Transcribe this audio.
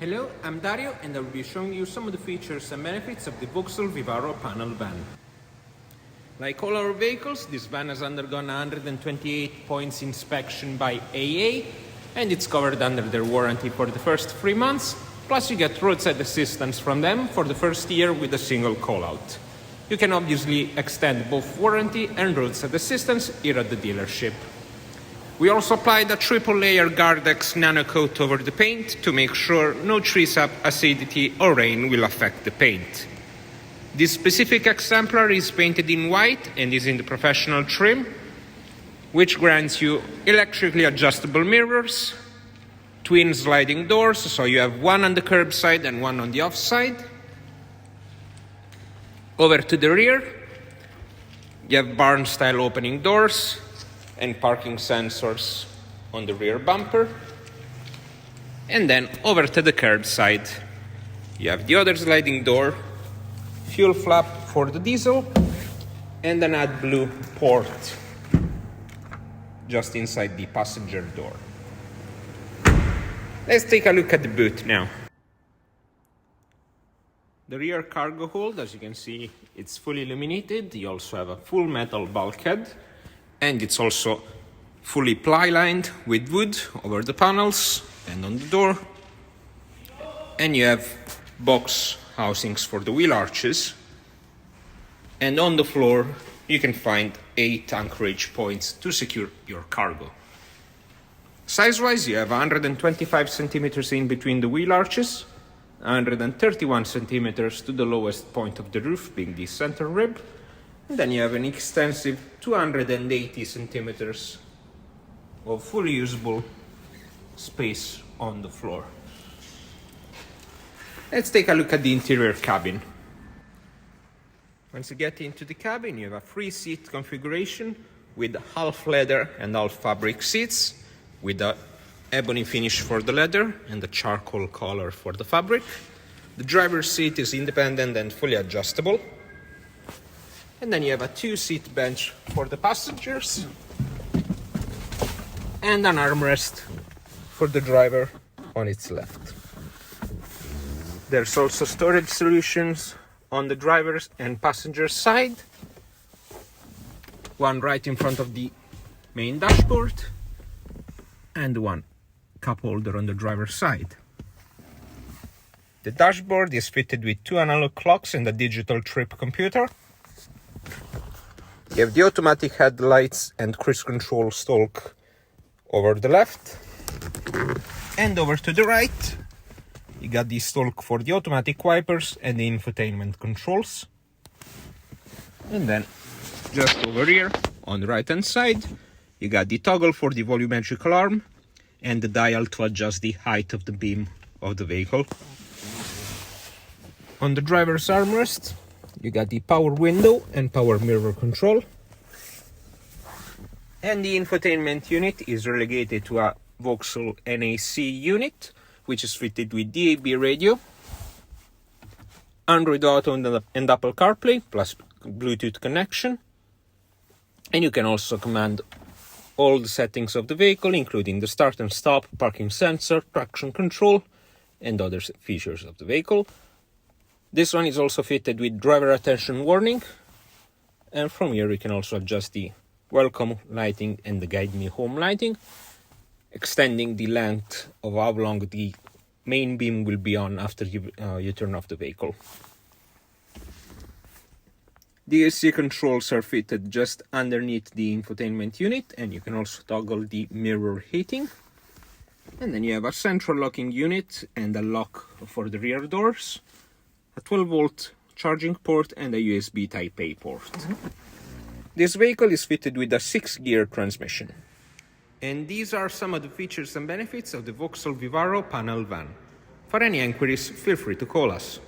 Hello, I'm Dario and I will be showing you some of the features and benefits of the Vauxhall Vivaro panel van. Like all our vehicles, this van has undergone 128 points inspection by AA and it's covered under their warranty for the first 3 months, plus you get roadside assistance from them for the first year with a single call-out. You can obviously extend both warranty and roadside assistance here at the dealership. We also applied a triple-layer Gardex nano coat over the paint to make sure no tree sap, acidity or rain will affect the paint. This specific exemplar is painted in white and is in the professional trim, which grants you electrically adjustable mirrors, twin sliding doors, so you have one on the curb side and one on the off side. Over to the rear, you have barn-style opening doors and parking sensors on the rear bumper. And then over to the curb side, you have the other sliding door, fuel flap for the diesel, and an AdBlue port just inside the passenger door. Let's take a look at the boot now. The rear cargo hold, as you can see, it's fully illuminated. You also have a full metal bulkhead, and it's also fully ply-lined with wood over the panels and on the door. And you have box housings for the wheel arches. And on the floor, you can find 8 anchorage points to secure your cargo. Size-wise, you have 125 centimeters in between the wheel arches, 131 centimeters to the lowest point of the roof, being the center rib. And then you have an extensive 280 centimeters of fully usable space on the floor. Let's take a look at the interior cabin. Once you get into the cabin, you have a 3-seat configuration with half leather and half fabric seats, with a ebony finish for the leather and the charcoal color for the fabric. The driver's seat is independent and fully adjustable. And then you have a 2-seat bench for the passengers and an armrest for the driver on its left. There's also storage solutions on the driver's and passenger's side. One right in front of the main dashboard and one cup holder on the driver's side. The dashboard is fitted with 2 analog clocks and a digital trip computer. You have the automatic headlights and cruise control stalk over the left. And over to the right, you got the stalk for the automatic wipers and the infotainment controls. And then just over here on the right hand side, you got the toggle for the volumetric alarm and the dial to adjust the height of the beam of the vehicle. On the driver's armrest, you got the power window and power mirror control. And the infotainment unit is relegated to a Vauxhall NAC unit, which is fitted with DAB radio, Android Auto and Apple Carplay, plus Bluetooth connection. And you can also command all the settings of the vehicle, including the start and stop, parking sensor, traction control, and other features of the vehicle. This one is also fitted with driver attention warning. And from here you can also adjust the welcome lighting and the guide me home lighting, extending the length of how long the main beam will be on after you turn off the vehicle. The AC controls are fitted just underneath the infotainment unit, and you can also toggle the mirror heating. And then you have a central locking unit and a lock for the rear doors, a 12-volt charging port and a USB Type-A port. This vehicle is fitted with a 6-gear transmission. And these are some of the features and benefits of the Vauxhall Vivaro panel van. For any inquiries, feel free to call us.